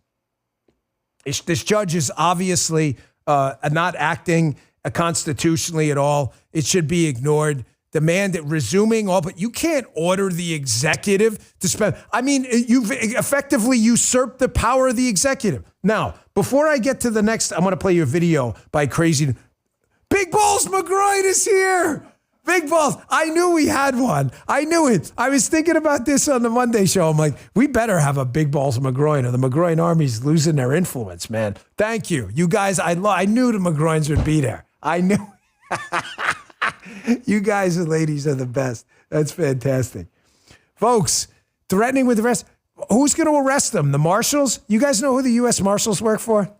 This judge is obviously not acting constitutionally at all. It should be ignored. Demand it resuming all, but you can't order the executive to spend. I mean, you've effectively usurped the power of the executive. Now, before I get to the next, I'm going to play you a video by Crazy. Big Balls McGroin is here. Big Balls. I knew we had one. I knew it. I was thinking about this on the Monday show. I'm like, we better have a Big Balls McGroin, or the McGroin Army's losing their influence, man. Thank you. You guys, I knew the McGroins would be there. I knew. You guys and ladies are the best. That's fantastic. Folks, threatening with arrest. Who's going to arrest them? The marshals? You guys know who the U.S. Marshals work for?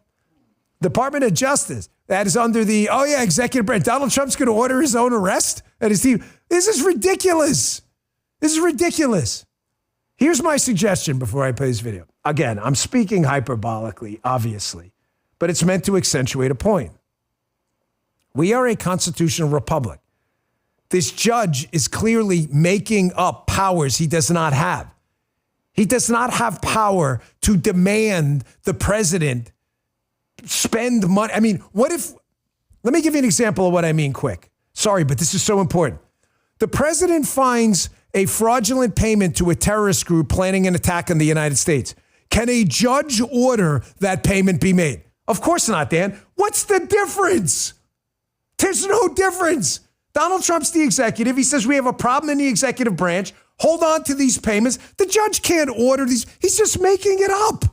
Department of Justice. That is under the, executive branch. Donald Trump's going to order his own arrest and his team. This is ridiculous. This is ridiculous. Here's my suggestion before I play this video. Again, I'm speaking hyperbolically, obviously, but it's meant to accentuate a point. We are a constitutional republic. This judge is clearly making up powers he does not have. He does not have power to demand the president spend money. I mean, let me give you an example of what I mean quick. Sorry, but this is so important. The president finds a fraudulent payment to a terrorist group planning an attack on the United States. Can a judge order that payment be made? Of course not, Dan. What's the difference? There's no difference. Donald Trump's the executive. He says we have a problem in the executive branch. Hold on to these payments. The judge can't order these. He's just making it up.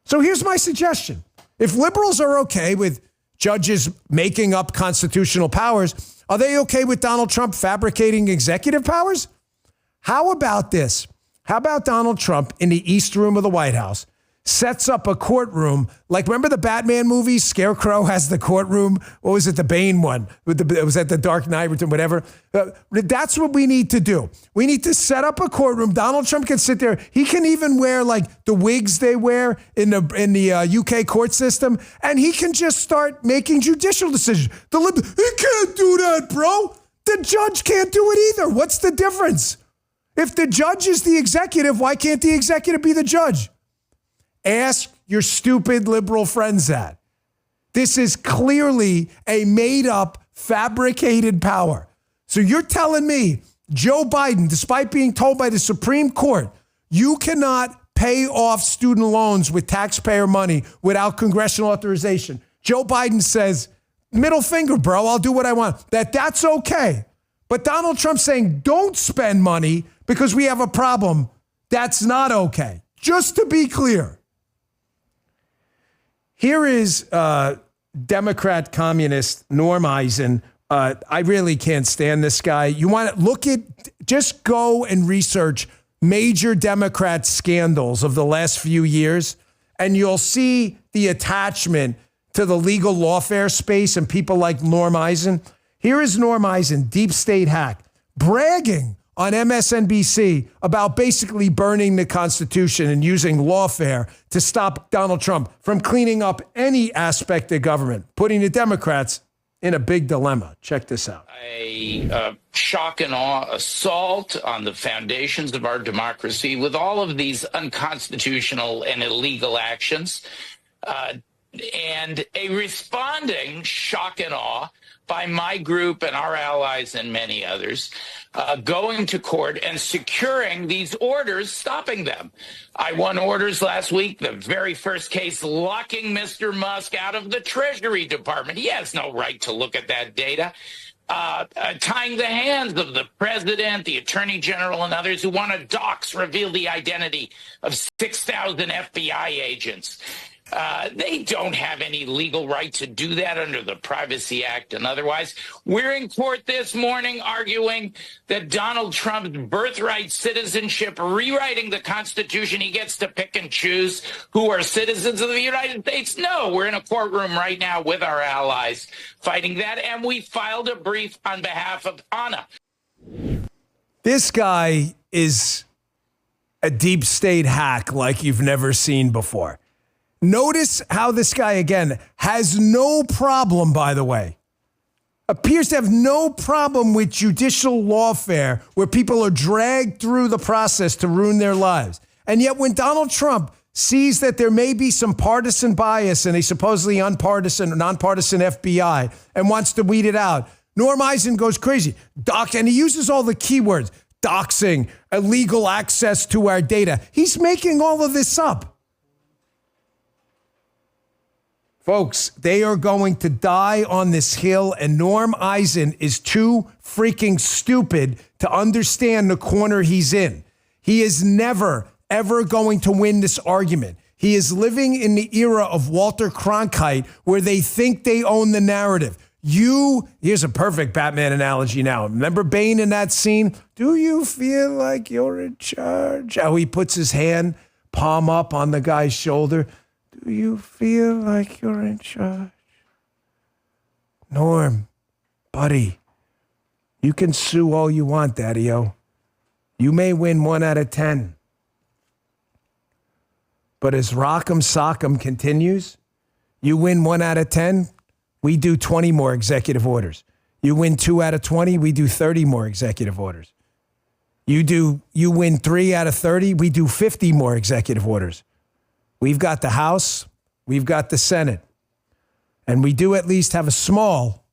So here's my suggestion. If liberals are okay with judges making up constitutional powers, are they okay with Donald Trump fabricating executive powers? How about this? How about Donald Trump in the East Room of the White House sets up a courtroom, like remember the Batman movies? Scarecrow has the courtroom. What was it? The Bane one. It was at the Dark Knight or whatever. That's what we need to do. We need to set up a courtroom. Donald Trump can sit there. He can even wear like the wigs they wear in the UK court system, and he can just start making judicial decisions. He can't do that, bro. The judge can't do it either. What's the difference? If the judge is the executive, why can't the executive be the judge? Ask your stupid liberal friends that. This is clearly a made-up, fabricated power. So you're telling me, Joe Biden, despite being told by the Supreme Court, you cannot pay off student loans with taxpayer money without congressional authorization. Joe Biden says, middle finger, bro, I'll do what I want. That's okay. But Donald Trump saying, don't spend money because we have a problem, that's not okay. Just to be clear. Here is Democrat communist Norm Eisen. I really can't stand this guy. You want to just go and research major Democrat scandals of the last few years, and you'll see the attachment to the legal lawfare space and people like Norm Eisen. Here is Norm Eisen, deep state hack, bragging on MSNBC about basically burning the Constitution and using lawfare to stop Donald Trump from cleaning up any aspect of government, putting the Democrats in a big dilemma. Check this out. A shock and awe assault on the foundations of our democracy with all of these unconstitutional and illegal actions, and a responding shock and awe by my group and our allies and many others, going to court and securing these orders, stopping them. I won orders last week, the very first case locking Mr. Musk out of the Treasury Department. He has no right to look at that data. Tying the hands of the president, the attorney general, and others who want to reveal the identity of 6,000 FBI agents. They don't have any legal right to do that under the Privacy Act and otherwise. We're in court this morning arguing that Donald Trump's birthright citizenship, rewriting the Constitution, he gets to pick and choose who are citizens of the United States. No, we're in a courtroom right now with our allies fighting that, and we filed a brief on behalf of Anna. This guy is a deep state hack like you've never seen before. Notice how this guy, again, has no problem, by the way, appears to have no problem with judicial lawfare where people are dragged through the process to ruin their lives. And yet when Donald Trump sees that there may be some partisan bias in a supposedly nonpartisan FBI and wants to weed it out. Norm Eisen goes crazy. And he uses all the keywords. Doxing, illegal access to our data. He's making all of this up. Folks, they are going to die on this hill, and Norm Eisen is too freaking stupid to understand the corner he's in. He is never, ever going to win this argument. He is living in the era of Walter Cronkite where they think they own the narrative. Here's a perfect Batman analogy now. Remember Bane in that scene? Do you feel like you're in charge? How he puts his hand, palm up on the guy's shoulder. Do you feel like you're in charge? Norm, buddy, you can sue all you want, Daddy-O. You may win 1 out of 10. But as Rock'em Sock'em continues, you win 1 out of 10, we do 20 more executive orders. You win 2 out of 20, we do 30 more executive orders. You win 3 out of 30, we do 50 more executive orders. We've got the House, we've got the Senate, and we do at least have a small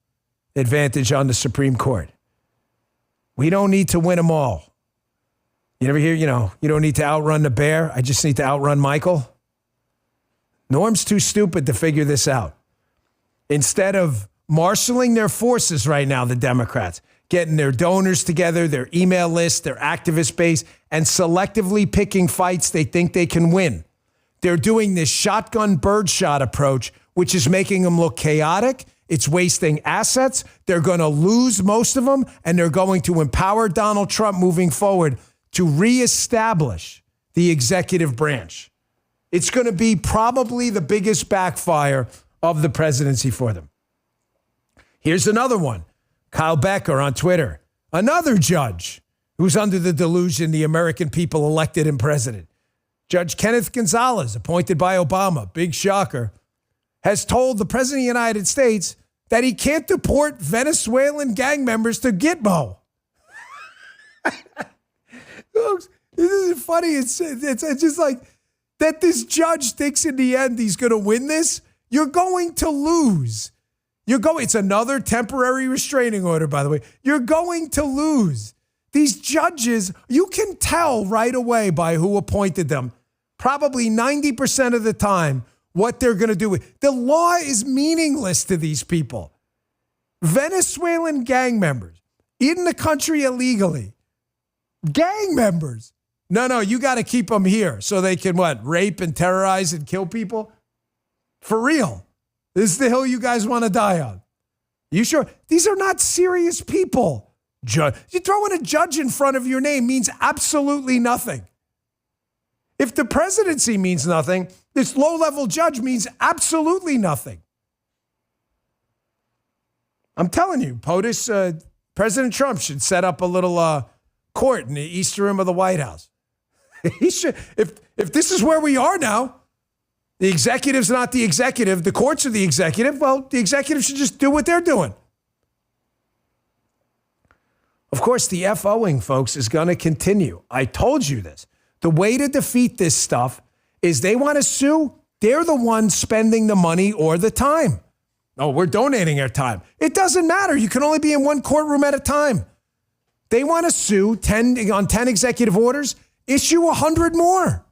advantage on the Supreme Court. We don't need to win them all. You never hear, you don't need to outrun the bear. I just need to outrun Michael. Norm's too stupid to figure this out. Instead of marshaling their forces right now, the Democrats, getting their donors together, their email list, their activist base, and selectively picking fights they think they can win. They're doing this shotgun birdshot approach, which is making them look chaotic. It's wasting assets. They're going to lose most of them, and they're going to empower Donald Trump moving forward to reestablish the executive branch. It's going to be probably the biggest backfire of the presidency for them. Here's another one. Kyle Becker on Twitter, another judge who's under the delusion the American people elected him president. Judge Kenneth Gonzalez, appointed by Obama, big shocker, has told the president of the United States that he can't deport Venezuelan gang members to Gitmo. Folks, this is funny. It's just like that this judge thinks in the end he's going to win this. You're going to lose. It's another temporary restraining order, by the way. You're going to lose. These judges, you can tell right away by who appointed them, probably 90% of the time, what they're going to do. The law is meaningless to these people. Venezuelan gang members in the country illegally. Gang members. No, you got to keep them here so they can, rape and terrorize and kill people? For real. This is the hill you guys want to die on. You sure? These are not serious people. You throwing a judge in front of your name means absolutely nothing. If the presidency means nothing, this low-level judge means absolutely nothing. I'm telling you, POTUS, President Trump should set up a little court in the East Room of the White House. He should. If this is where we are now, the executive's not the executive, the courts are the executive, well, the executive should just do what they're doing. Of course, the FOing, folks, is going to continue. I told you this. The way to defeat this stuff is they want to sue. They're the ones spending the money or the time. Oh, we're donating our time. It doesn't matter. You can only be in one courtroom at a time. They want to sue 10 executive orders, issue 100 more.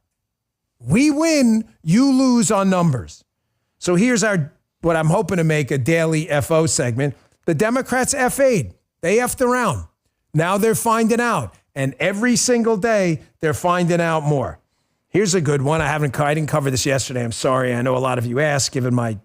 We win, you lose on numbers. So here's what I'm hoping to make a daily FO segment. The Democrats FA'd. They effed around. Now they're finding out. And every single day, they're finding out more. Here's a good one. I didn't cover this yesterday. I'm sorry. I know a lot of you asked, given my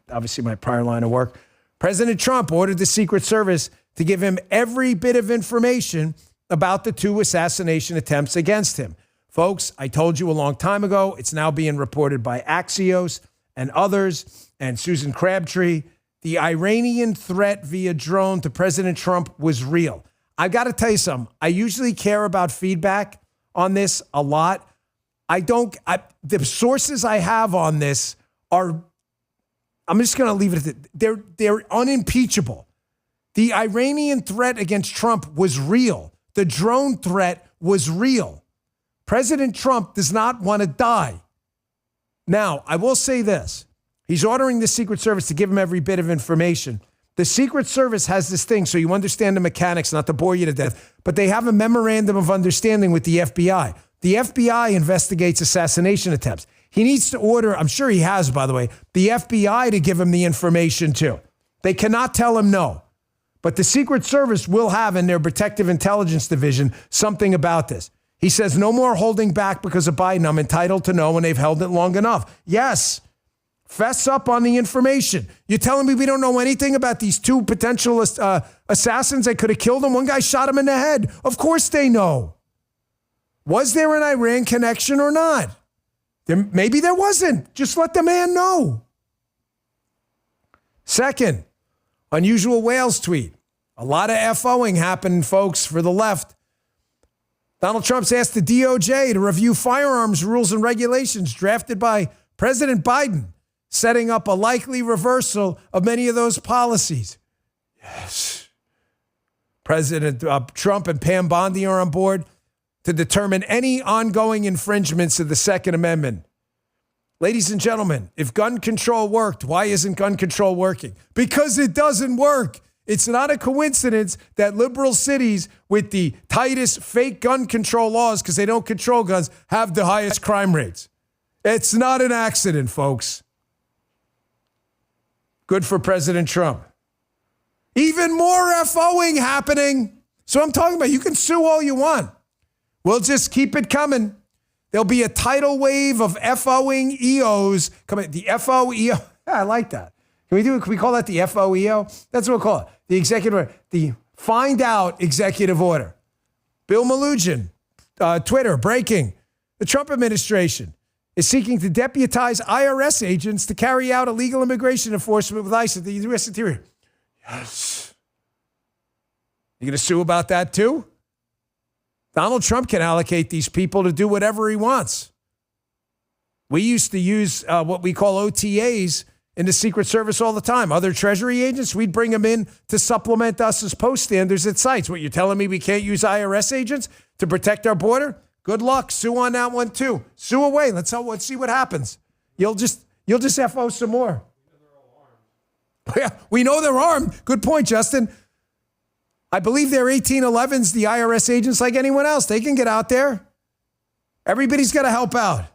prior line of work. President Trump ordered the Secret Service to give him every bit of information about the 2 assassination attempts against him. Folks, I told you a long time ago, it's now being reported by Axios and others, and Susan Crabtree. The Iranian threat via drone to President Trump was real. I've got to tell you something. I usually care about feedback on this a lot. The sources I have on this are, I'm just going to leave it at that. They're unimpeachable. The Iranian threat against Trump was real. The drone threat was real. President Trump does not want to die. Now, I will say this. He's ordering the Secret Service to give him every bit of information. The Secret Service has this thing, so you understand the mechanics, not to bore you to death, but they have a memorandum of understanding with the FBI. The FBI investigates assassination attempts. He needs to order, I'm sure he has, by the way, the FBI to give him the information too. They cannot tell him no. But the Secret Service will have in their Protective Intelligence Division something about this. He says, no more holding back because of Biden. I'm entitled to know when they've held it long enough. Yes. Fess up on the information. You're telling me we don't know anything about these two potential assassins that could have killed him? One guy shot him in the head. Of course they know. Was there an Iran connection or not? Maybe there wasn't. Just let the man know. Second, unusual whales tweet. A lot of FOing happened, folks, for the left. Donald Trump's asked the DOJ to review firearms rules and regulations drafted by President Biden, setting up a likely reversal of many of those policies. Yes. President Trump and Pam Bondi are on board to determine any ongoing infringements of the Second Amendment. Ladies and gentlemen, if gun control worked, why isn't gun control working? Because it doesn't work. It's not a coincidence that liberal cities with the tightest fake gun control laws, because they don't control guns, have the highest crime rates. It's not an accident, folks. Good for President Trump. Even more FOing happening. So I'm talking about, you can sue all you want. We'll just keep it coming. There'll be a tidal wave of FOing EOs coming. The FOEO. I like that. Can we call that the FOEO? That's what we'll call it. The executive order. The find out executive order. Bill Melugin, Twitter, breaking. The Trump administration is seeking to deputize IRS agents to carry out illegal immigration enforcement with ICE at the U.S. Interior. Yes. You going to sue about that too? Donald Trump can allocate these people to do whatever he wants. We used to use what we call OTAs in the Secret Service all the time. Other Treasury agents, we'd bring them in to supplement us as post standers at sites. What, you're telling me we can't use IRS agents to protect our border? Good luck. Sue on that one too. Sue away. Let's see what happens. You'll just FO some more. Yeah, we know they're armed. Good point, Justin. I believe they're 1811s, the IRS agents, like anyone else. They can get out there. Everybody's got to help out.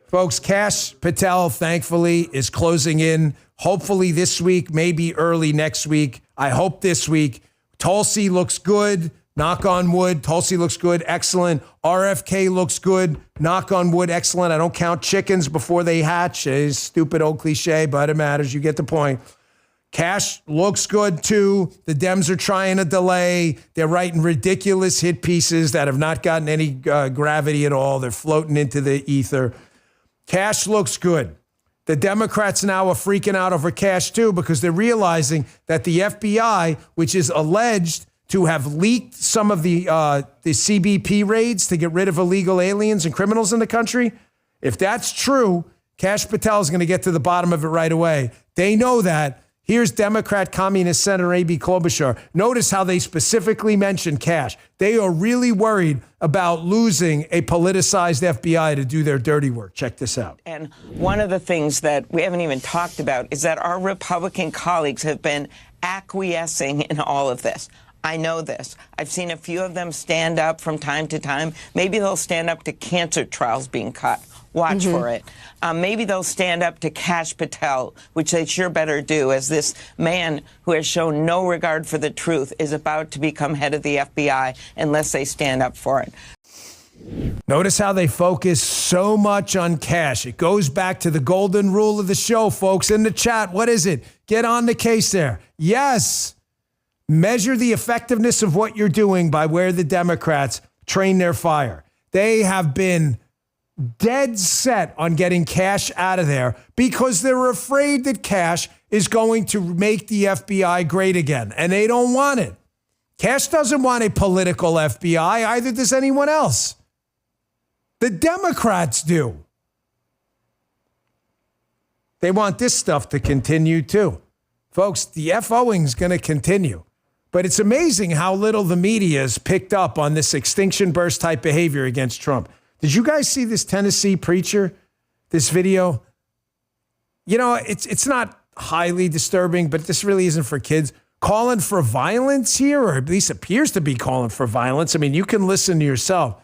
Folks, Kash Patel, thankfully, is closing in. Hopefully this week, maybe early next week. I hope this week. Tulsi looks good. Knock on wood. Tulsi looks good. Excellent. RFK looks good. Knock on wood. Excellent. I don't count chickens before they hatch. It's stupid old cliche, but it matters. You get the point. Kash looks good, too. The Dems are trying to delay. They're writing ridiculous hit pieces that have not gotten any gravity at all. They're floating into the ether. Kash looks good. The Democrats now are freaking out over Kash, too, because they're realizing that the FBI, which is alleged to have leaked some of the CBP raids to get rid of illegal aliens and criminals in the country, if that's true, Kash Patel is going to get to the bottom of it right away. They know that. Here's Democrat Communist Senator A.B. Klobuchar. Notice how they specifically mentioned Kash. They are really worried about losing a politicized FBI to do their dirty work. Check this out. And one of the things that we haven't even talked about is that our Republican colleagues have been acquiescing in all of this. I know this. I've seen a few of them stand up from time to time. Maybe they'll stand up to cancer trials being cut. Watch for it. Maybe they'll stand up to Kash Patel, which they sure better do, as this man who has shown no regard for the truth is about to become head of the FBI unless they stand up for it. Notice how they focus so much on Kash. It goes back to the golden rule of the show, folks. In the chat, what is it? Get on the case there. Yes. Measure the effectiveness of what you're doing by where the Democrats train their fire. They have been dead set on getting Kash out of there because they're afraid that Kash is going to make the FBI great again, and they don't want it. Kash doesn't want a political FBI, either does anyone else. The Democrats do. They want this stuff to continue too. Folks, the FOing is going to continue. But it's amazing how little the media has picked up on this extinction burst type behavior against Trump. Did you guys see this Tennessee preacher, this video? You know, it's not highly disturbing, but this really isn't for kids. Calling for violence here, or at least appears to be calling for violence. I mean, you can listen to yourself.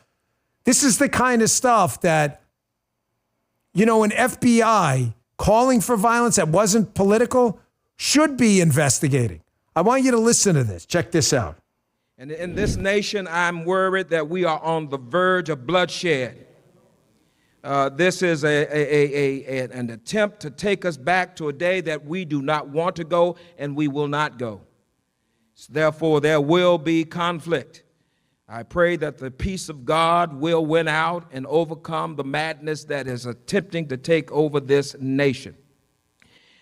This is the kind of stuff that, you know, an FBI calling for violence that wasn't political should be investigating. I want you to listen to this. Check this out. And in this nation, I'm worried that we are on the verge of bloodshed. This is an attempt to take us back to a day that we do not want to go, and we will not go. Therefore, there will be conflict. I pray that the peace of God will win out and overcome the madness that is attempting to take over this nation.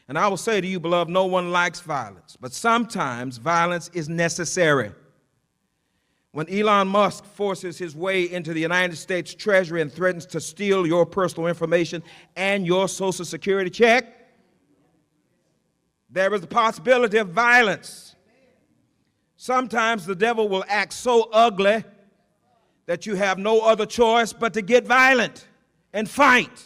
And I will say to you, beloved, no one likes violence, but sometimes violence is necessary. When Elon Musk forces his way into the United States Treasury and threatens to steal your personal information and your Social Security check, there is the possibility of violence. Sometimes the devil will act so ugly that you have no other choice but to get violent and fight.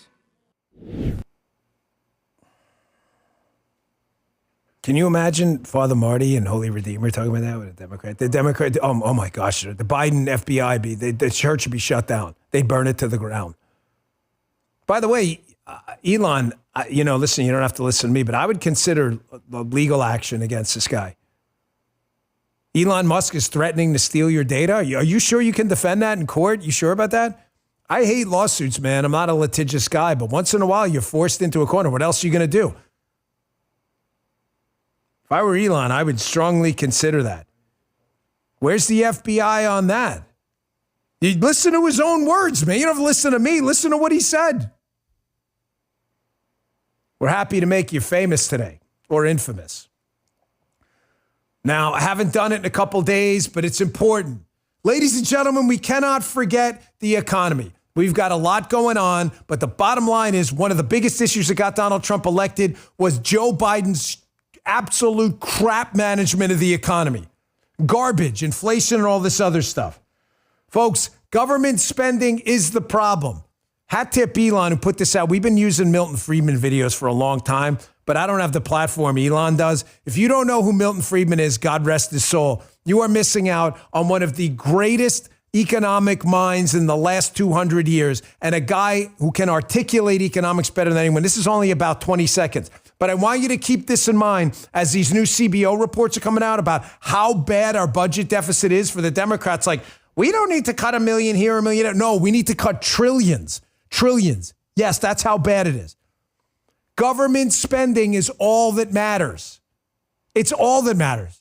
Can you imagine Father Marty and Holy Redeemer talking about that with a Democrat? The Democrat, oh my gosh, the Biden FBI, the church would be shut down. They'd burn it to the ground. By the way, Elon, listen, you don't have to listen to me, but I would consider legal action against this guy. Elon Musk is threatening to steal your data. Are you sure you can defend that in court? You sure about that? I hate lawsuits, man. I'm not a litigious guy, but once in a while you're forced into a corner. What else are you going to do? If I were Elon, I would strongly consider that. Where's the FBI on that? You listen to his own words, man. You don't have to listen to me. Listen to what he said. We're happy to make you famous today, or infamous. Now, I haven't done it in a couple days, but it's important. Ladies and gentlemen, we cannot forget the economy. We've got a lot going on, but the bottom line is one of the biggest issues that got Donald Trump elected was Joe Biden's absolute crap management of the economy. Garbage, inflation, and all this other stuff. Folks, government spending is the problem. Hat tip Elon who put this out. We've been using Milton Friedman videos for a long time, but I don't have the platform Elon does. If you don't know who Milton Friedman is, God rest his soul, you are missing out on one of the greatest economic minds in the last 200 years and a guy who can articulate economics better than anyone. This is only about 20 seconds. But I want you to keep this in mind as these new CBO reports are coming out about how bad our budget deficit is for the Democrats. Like, we don't need to cut $1 million here, $1 million there. No, we need to cut trillions. Trillions. Yes, that's how bad it is. Government spending is all that matters. It's all that matters.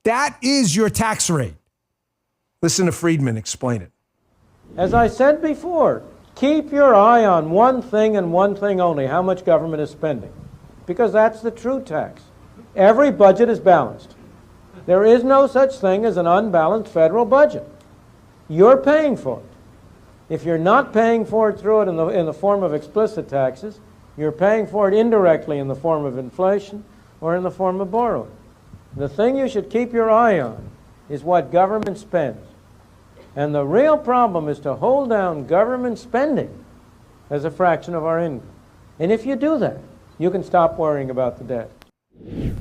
That is your tax rate. Listen to Friedman explain it. As I said before, keep your eye on one thing and one thing only, how much government is spending. Because that's the true tax. Every budget is balanced. There is no such thing as an unbalanced federal budget. You're paying for it. If you're not paying for it through it in the form of explicit taxes, you're paying for it indirectly in the form of inflation or in the form of borrowing. The thing you should keep your eye on is what government spends. And the real problem is to hold down government spending as a fraction of our income. And if you do that, you can stop worrying about the debt.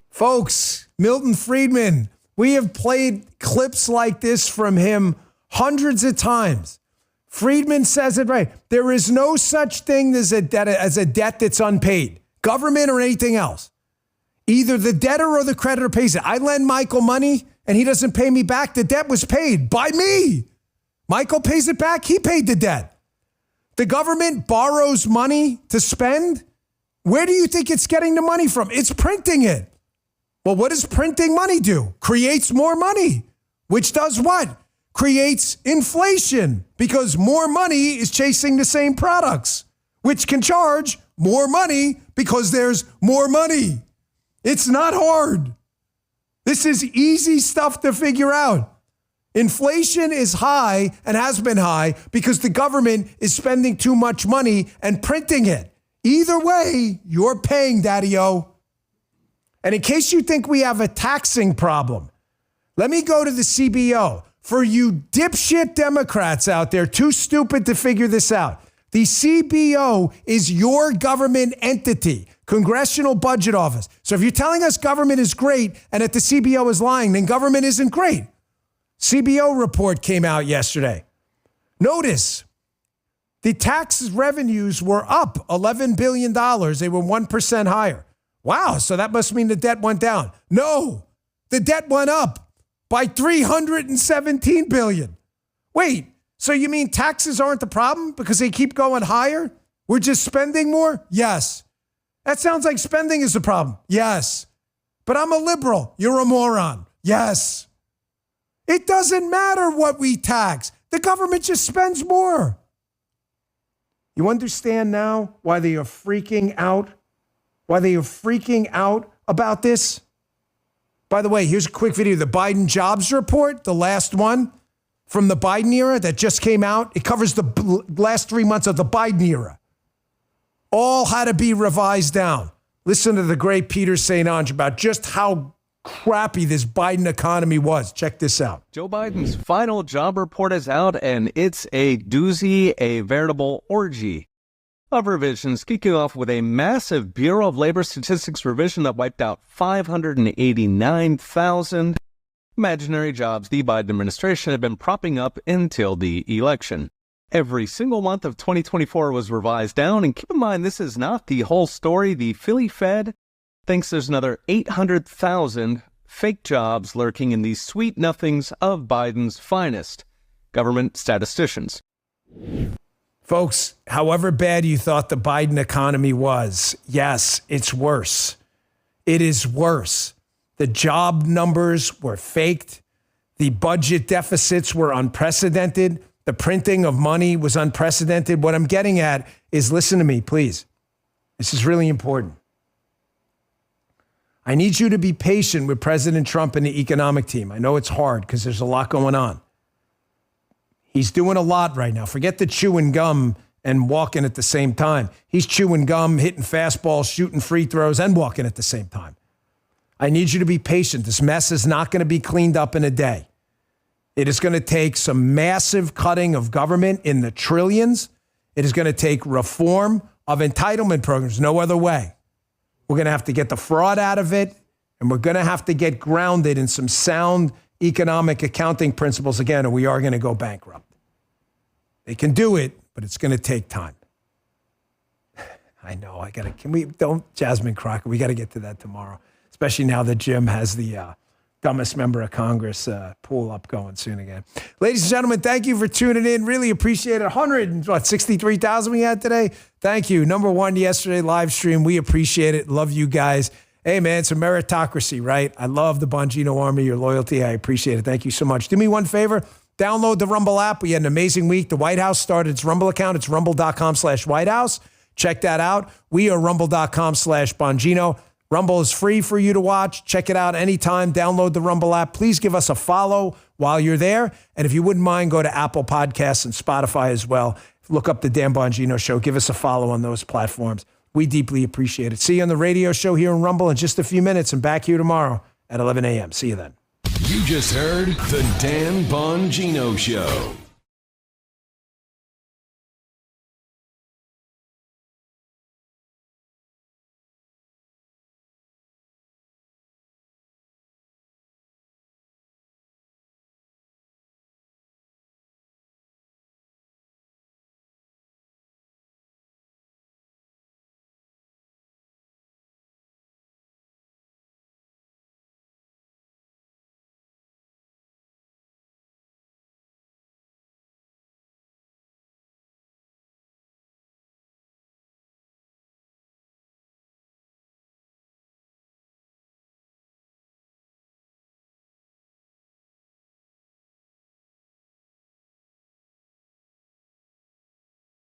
Folks, Milton Friedman, we have played clips like this from him hundreds of times. Friedman says it right. There is no such thing as a debt that's unpaid, government or anything else. Either the debtor or the creditor pays it. I lend Michael money and he doesn't pay me back. The debt was paid by me. Michael pays it back. He paid the debt. The government borrows money to spend. Where do you think it's getting the money from? It's printing it. Well, what does printing money do? Creates more money, which does what? Creates inflation because more money is chasing the same products, which can charge more money because there's more money. It's not hard. This is easy stuff to figure out. Inflation is high and has been high because the government is spending too much money and printing it. Either way, you're paying, Daddy-O. And in case you think we have a taxing problem, let me go to the CBO. for you dipshit Democrats out there, too stupid to figure this out. The CBO is your government entity, Congressional Budget Office. So if you're telling us government is great and that the CBO is lying, then government isn't great. CBO report came out yesterday. Notice the tax revenues were up $11 billion. They were 1% higher. Wow, so that must mean the debt went down. No, the debt went up by $317 billion. Wait, so you mean taxes aren't the problem because they keep going higher? We're just spending more? Yes. That sounds like spending is the problem. Yes. But I'm a liberal. You're a moron. Yes. It doesn't matter what we tax. The government just spends more. You understand now why they are freaking out? Why they are freaking out about this? By the way, here's a quick video. The Biden jobs report, the last one from the Biden era that just came out. It covers the last 3 months of the Biden era. All had to be revised down. Listen to the great Peter St. Onge about just how crappy this Biden economy was. Check this out. Joe Biden's final job report is out, and it's a doozy, a veritable orgy of revisions, kicking off with a massive Bureau of Labor Statistics revision that wiped out 589,000 imaginary jobs the Biden administration had been propping up until the election. Every single month of 2024 was revised down, and keep in mind, this is not the whole story. The Philly Fed thinks there's another 800,000 fake jobs lurking in the sweet nothings of Biden's finest government statisticians. Folks, however bad you thought the Biden economy was, yes, it's worse. It is worse. The job numbers were faked. The budget deficits were unprecedented. The printing of money was unprecedented. What I'm getting at is, listen to me, please. This is really important. I need you to be patient with President Trump and the economic team. I know it's hard because there's a lot going on. He's doing a lot right now. Forget the chewing gum and walking at the same time. He's chewing gum, hitting fastballs, shooting free throws, and walking at the same time. I need you to be patient. This mess is not going to be cleaned up in a day. It is going to take some massive cutting of government in the trillions. It is going to take reform of entitlement programs. No other way. We're going to have to get the fraud out of it, and we're going to have to get grounded in some sound economic accounting principles again, or we are going to go bankrupt. They can do it, but it's going to take time. I know. Don't Jasmine Crockett. We got to get to that tomorrow, especially now that Jim has the dumbest member of Congress pool up going soon again. Ladies and gentlemen, thank you for tuning in. Really appreciate it. 163,000 we had today. Thank you. Number one yesterday live stream. We appreciate it. Love you guys. Hey, man, it's a meritocracy, right? I love the Bongino Army, your loyalty. I appreciate it. Thank you so much. Do me one favor. Download the Rumble app. We had an amazing week. The White House started its Rumble account. It's rumble.com/White House. Check that out. We are rumble.com/Bongino. Rumble is free for you to watch. Check it out anytime. Download the Rumble app. Please give us a follow while you're there. And if you wouldn't mind, go to Apple Podcasts and Spotify as well. Look up the Dan Bongino Show. Give us a follow on those platforms. We deeply appreciate it. See you on the radio show here in Rumble in just a few minutes, and back here tomorrow at 11 a.m. See you then. You just heard the Dan Bongino Show.